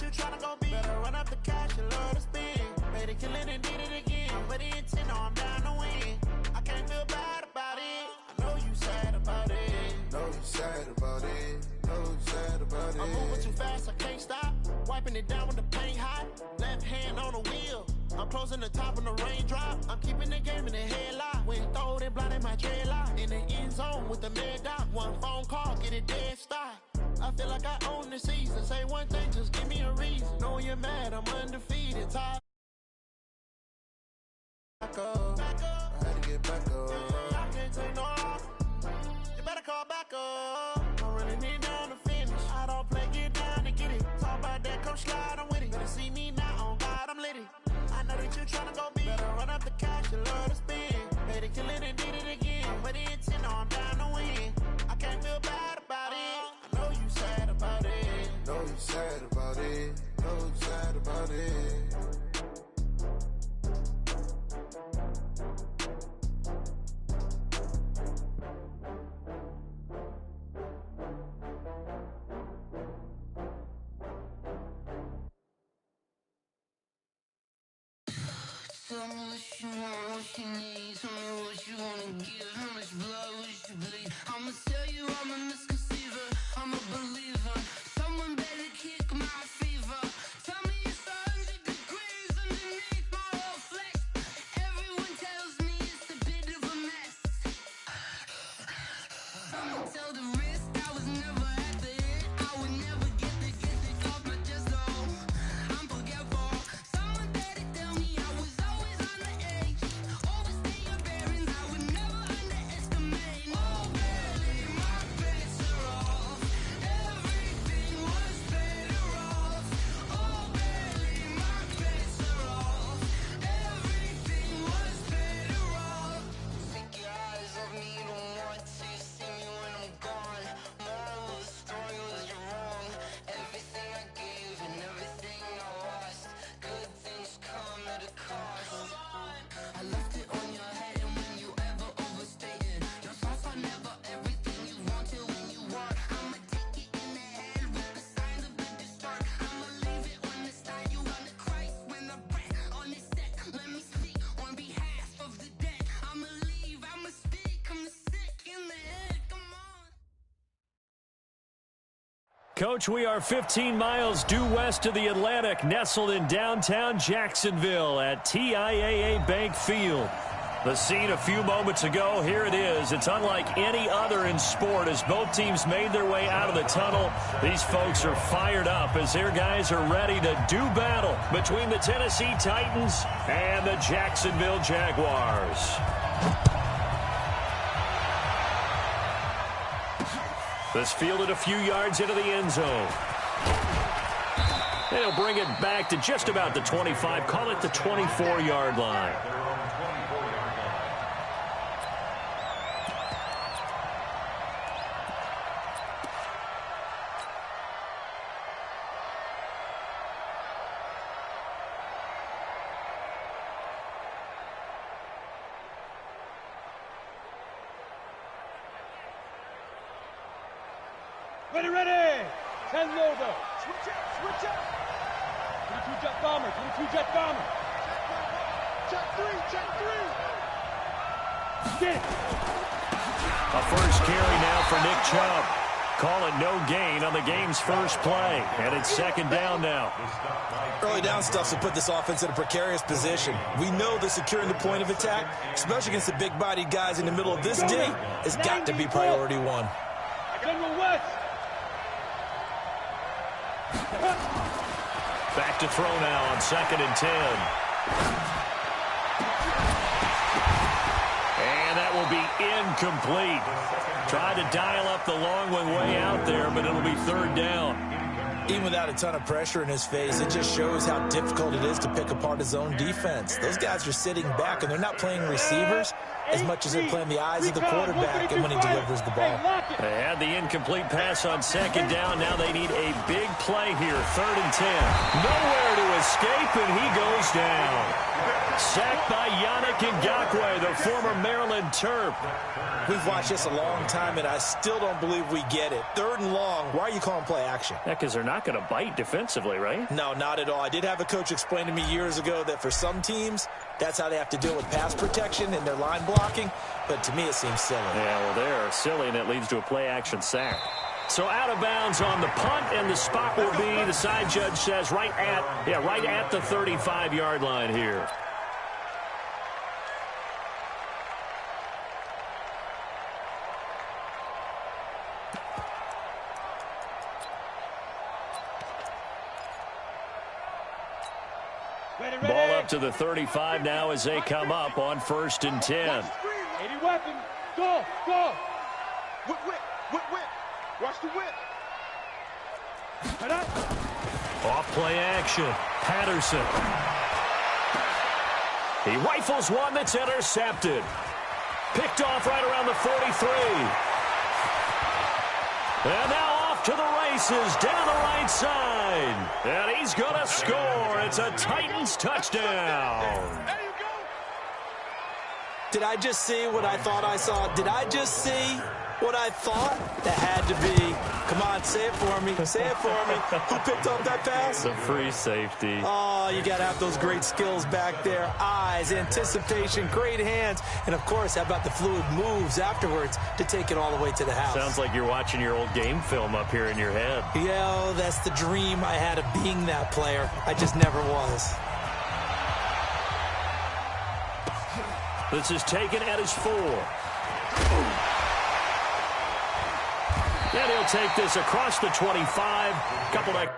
you tryna go be. Better run up the cash and love to spend. Made it, kill it and did it again. But the intent, no, I'm down to win. I can't feel bad about it. I know you sad about it. Know you sad about it. Know you sad about it. I'm moving too fast, I can't stop. Wiping it down with the paint hot. Left hand on the wheel. I'm closing the top when the raindrop. I'm keeping the game in the headlock. When throwed and blinded my dreadlock. In the end zone with the mad dot. One phone call, get it dead stop. I feel like I own the season. Say one thing, just give me a reason. Knowing you're mad, I'm undefeated. Top. Back up. I had to get back up. I can't take no off. You better call back up. I'm really need down to finish. I don't play, get down to get it. Talk about that, come slide, I'm with it. Better see me now, on God, I'm lit it. I know that you tryna go be. Better run up the cash and love to spend. Made it, kill it and did it again. But the intent, no, I'm down to win. I can't feel bad about it. I know you sad about it. Know you sad about it. Know you sad about it. Tell me what you want, what you need. Tell me what you wanna give. How much blood would you bleed? I'ma tell you I'm a misconceiver. I'm a believer. Someone better kick my fever. Tell me it's 100 degrees underneath my whole flesh. Everyone tells me it's a bit of a mess. I'ma tell the risk I was never at the hit. I would never get this off my chest though. I'm forgetful. Someone better tell me I was always on the edge. Overstay your bearings, I would never underestimate. Oh barely, my bets are off. Everything was better off. Oh barely, my bets are off. Everything was better off. Take your eyes off me, don't want to see me when I'm gone. Moral of the story was you're wrong. Everything I gave and everything I lost. Good things come at a cost. I left it on your head, and when you ever overstay it, your thoughts are never everything you want till when you want. I'ma take it in the head with the signs of the distort. I'ma leave it on the side. You on the Christ when the breath on this set. Let me speak on behalf of the dead. I'ma leave, I'ma speak. I'm sick in the head. Come on. Coach, we are 15 miles due west of the Atlantic, nestled in downtown Jacksonville at TIAA Bank Field. The scene a few moments ago, here it is. It's unlike any other in sport as both teams made their way out of the tunnel. These folks are fired up as their guys are ready to do battle between the Tennessee Titans and the Jacksonville Jaguars. This fielded a few yards into the end zone. They'll bring it back to just about the 25, call it the 24-yard line. Ready, ready! 10 logo. Switch up. 22 jet bomber, 22 jet bomber. Check three. Get it. A first carry now for Nick Chubb. Call it no gain on the game's first play. And it's second down now. Early down stuff to put this offense in a precarious position. We know that securing the point of attack, especially against the big-bodied guys in the middle of this day, has got to be priority one. General West. Back to throw now on 2nd and 10. And that will be incomplete. Tried to dial up the long one way out there, but it'll be third down. Even without a ton of pressure in his face, it just shows how difficult it is to pick apart his own defense. Those guys are sitting back, and they're not playing receivers. as much as they're playing the eyes of the quarterback and when he delivers the ball. They had the incomplete pass on second down. Now they need a big play here. 3rd and 10. Nowhere to escape, and he goes down. Sacked by Yannick Ngakoue, the former Maryland Terp. We've watched this a long time, and I still don't believe we get it. 3rd and long. Why are you calling play action? Yeah, because they're not going to bite defensively, right? No, not at all. I did have a coach explain to me years ago that for some teams, that's how they have to deal with pass protection and their line blocking. But to me, it seems silly. Yeah, well, they're silly, and it leads to a play-action sack. So out of bounds on the punt, and the spot will be, the side judge says, right at the 35-yard line here. Ball up to the 35 now as they come up on 1st and 10. 80 weapon. Go. Whip. Watch the whip. Head up. Off play action. Patterson. He rifles one that's intercepted. Picked off right around the 43. And now off to the races down the right side. And he's going to score. It's a Titans touchdown. Did I just see what I thought I saw? Did I just see what I thought? That had to be. Come on, say it for me. Say it for me. Who picked up that pass? The free safety. Oh, you got to have those great skills back there. Eyes, anticipation, great hands. And, of course, how about the fluid moves afterwards to take it all the way to the house? Sounds like you're watching your old game film up here in your head. Yeah, that's the dream I had of being that player. I just never was. This is taken at his 4. And he'll take this across the 25. Couple of...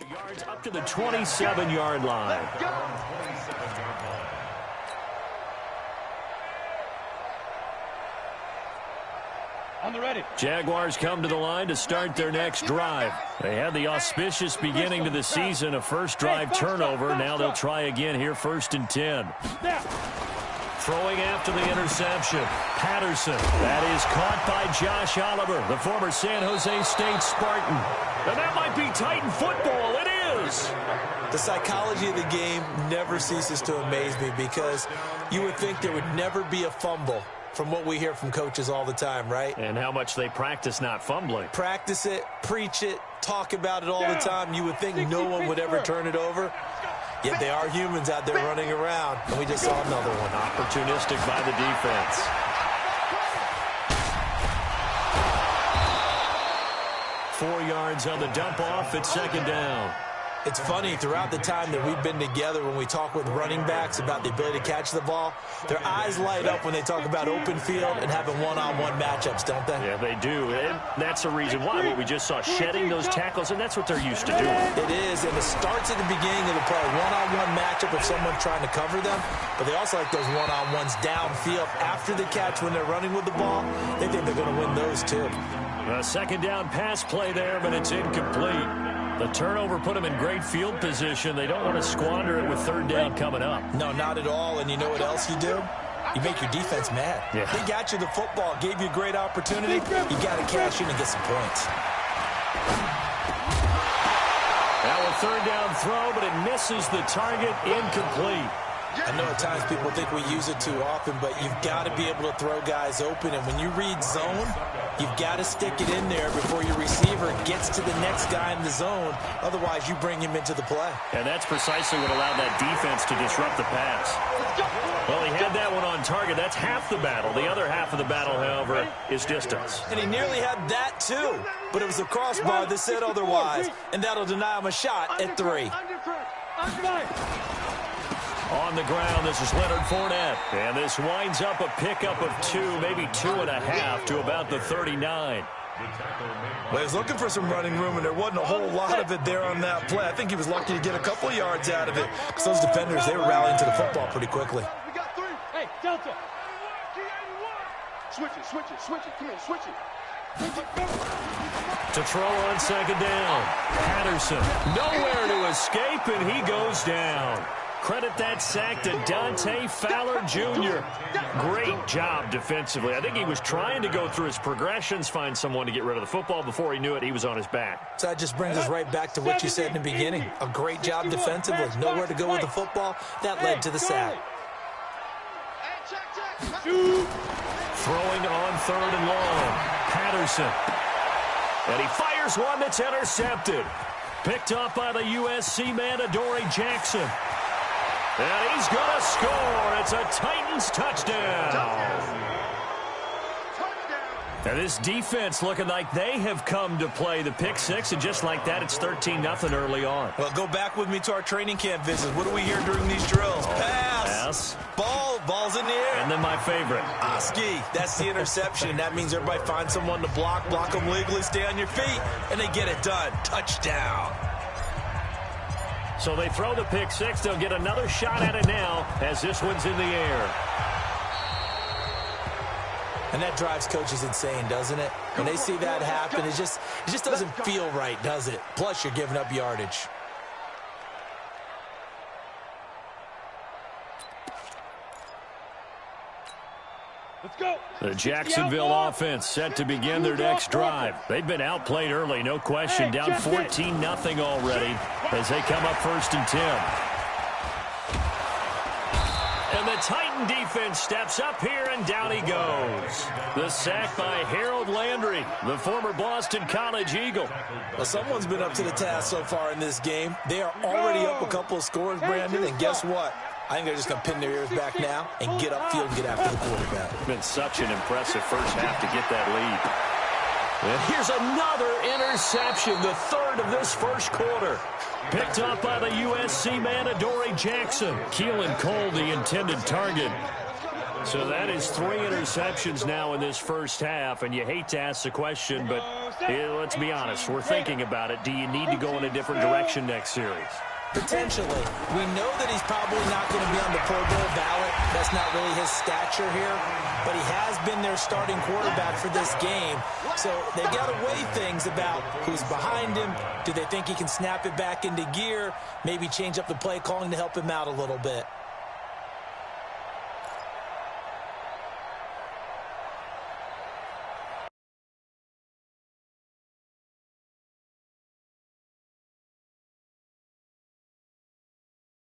yards up to the 27-yard line. On the ready. Jaguars come to the line to start their next drive. They had the auspicious beginning to the season, a first drive turnover. Now they'll try again here, 1st and 10. Throwing after the interception. Patterson. That is caught by Josh Oliver, the former San Jose State Spartan. And that might be Titan football. It is. The psychology of the game never ceases to amaze me because you would think there would never be a fumble from what we hear from coaches all the time, right? And how much they practice not fumbling. Practice it, preach it, talk about it all the time. You would think no one would ever turn it over. Yet they are humans out there running around, and we just saw another one. Opportunistic by the defense. .4 yards on the dump off at 2nd down. It's funny, throughout the time that we've been together, when we talk with running backs about the ability to catch the ball, their eyes light up when they talk about open field and having one-on-one matchups, don't they? Yeah, they do. And that's the reason why. What we just saw, shedding those tackles, and that's what they're used to doing. It is, and it starts at the beginning of the play. One-on-one matchup if someone's trying to cover them, but they also like those one-on-ones downfield after the catch when they're running with the ball. They think they're going to win those, too. A second down pass play there, but it's incomplete. The turnover put them in great field position. They don't want to squander it with third down coming up. No, not at all. And you know what else you do? You make your defense mad. Yeah. They got you the football, gave you a great opportunity. You got to cash in and get some points. Now a third down throw, but it misses the target, incomplete. I know at times people think we use it too often, but you've got to be able to throw guys open. And when you read zone, you've got to stick it in there before your receiver gets to the next guy in the zone. Otherwise, you bring him into the play. And that's precisely what allowed that defense to disrupt the pass. Well, he had that one on target. That's half the battle. The other half of the battle, however, is distance. And he nearly had that, too. But it was the crossbar that said otherwise. And that'll deny him a shot at 3. On the ground, this is Leonard Fournette. And this winds up a pickup of 2, maybe 2.5 to about the 39. Well, he was looking for some running room, and there wasn't a whole lot of it there on that play. I think he was lucky to get a couple yards out of it because those defenders, they were rallying to the football pretty quickly. We got 3. Hey, Delta. Switch it. Come here, switch it. To throw on second down. Patterson, nowhere to escape, and he goes down. Credit that sack to Dante Fowler Jr. Great job defensively. I think he was trying to go through his progressions, find someone to get rid of the football. Before he knew it, he was on his back. So that just brings us right back to what you said in the beginning. A great job defensively. Nowhere to go with the football. That led to the sack. Throwing on third and long. Patterson. And he fires one that's intercepted. Picked up by the USC man, Adoree Jackson. And he's going to score. It's a Titans touchdown. And this defense looking like they have come to play the pick six, and just like that, it's 13-0 early on. Well, go back with me to our training camp visit. What do we hear during these drills? Pass. Ball's in the air. And then my favorite. Oski, that's the interception. That means everybody finds someone to block them legally, stay on your feet, and they get it done. Touchdown. So they throw the pick six. They'll get another shot at it now as this one's in the air. And that drives coaches insane, doesn't it? When they see that happen, it just doesn't feel right, does it? Plus, you're giving up yardage. Let's go. The Jacksonville offense set to begin their next drive. They've been outplayed early, no question. Down 14-0 already as they come up 1st and 10. And the Titan defense steps up here, and down he goes. The sack by Harold Landry, the former Boston College Eagle. Well, someone's been up to the task so far in this game. They are already up a couple of scores, Brandon, and guess what? I think they're just going to pin their ears back now and get upfield and get after the quarterback. It's been such an impressive first half to get that lead. And here's another interception, the third of this first quarter. Picked up by the USC man, Adoree Jackson. Keelan Cole, the intended target. So that is 3 interceptions now in this first half, and you hate to ask the question, but let's be honest, we're thinking about it. Do you need to go in a different direction next series? Potentially. We know that he's probably not going to be on the Pro Bowl ballot. That's not really his stature here. But he has been their starting quarterback for this game. So they've got to weigh things about who's behind him. Do they think he can snap it back into gear? Maybe change up the play calling to help him out a little bit.